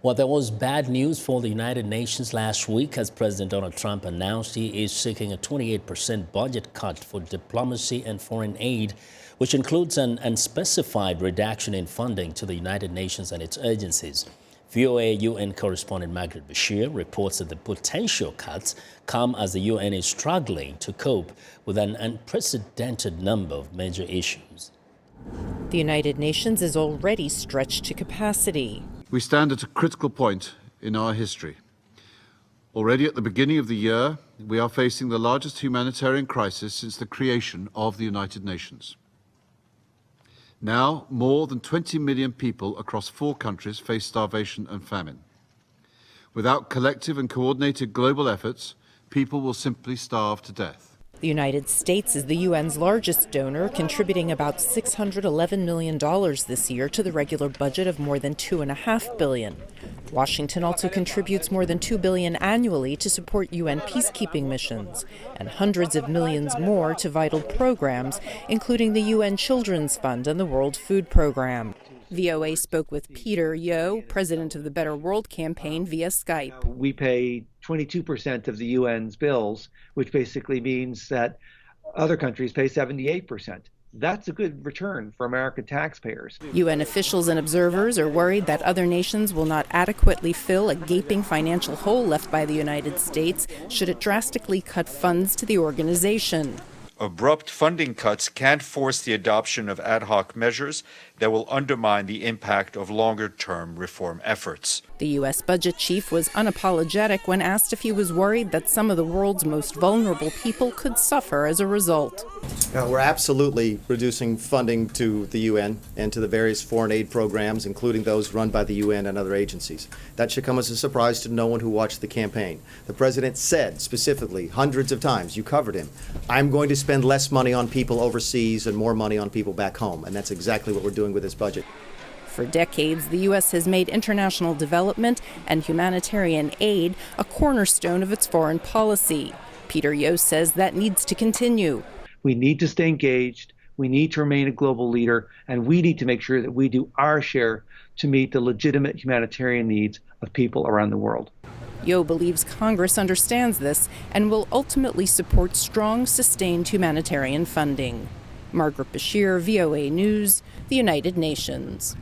Well, there was bad news for the United Nations last week as President Donald Trump announced he is seeking a 28% budget cut for diplomacy and foreign aid, which includes an unspecified reduction in funding to the United Nations and its agencies. VOA UN correspondent Margaret Besheer reports that the potential cuts come as the UN is struggling to cope with an unprecedented number of major issues. The United Nations is already stretched to capacity. We stand at a critical point in our history. Already at the beginning of the year, we are facing the largest humanitarian crisis since the creation of the United Nations. Now, more than 20 million people across 4 countries face starvation and famine. Without collective and coordinated global efforts, people will simply starve to death. The United States is the UN's largest donor, contributing about $611 million this year to the regular budget of more than $2.5 billion. Washington also contributes more than $2 billion annually to support UN peacekeeping missions, and hundreds of millions more to vital programs, including the UN Children's Fund and the World Food Program. VOA spoke with Peter Yo, president of the Better World campaign, via Skype. We pay 22% of the UN's bills, which basically means that other countries pay 78%. That's a good return for American taxpayers. UN officials and observers are worried that other nations will not adequately fill a gaping financial hole left by the United States should it drastically cut funds to the organization. Abrupt funding cuts can force the adoption of ad hoc measures that will undermine the impact of longer-term reform efforts. The U.S. budget chief was unapologetic when asked if he was worried that some of the world's most vulnerable people could suffer as a result. We're absolutely reducing funding to the UN and to the various foreign aid programs, including those run by the UN and other agencies. That should come as a surprise to no one who watched the campaign. The president said specifically hundreds of times, you covered him, I'm going to spend less money on people overseas and more money on people back home. And that's exactly what we're doing with this budget. For decades, the U.S. has made international development and humanitarian aid a cornerstone of its foreign policy. Peter Yo says that needs to continue. We need to stay engaged, we need to remain a global leader, and we need to make sure that we do our share to meet the legitimate humanitarian needs of people around the world. Yo believes Congress understands this and will ultimately support strong, sustained humanitarian funding. Margaret Besheer, VOA News, the United Nations.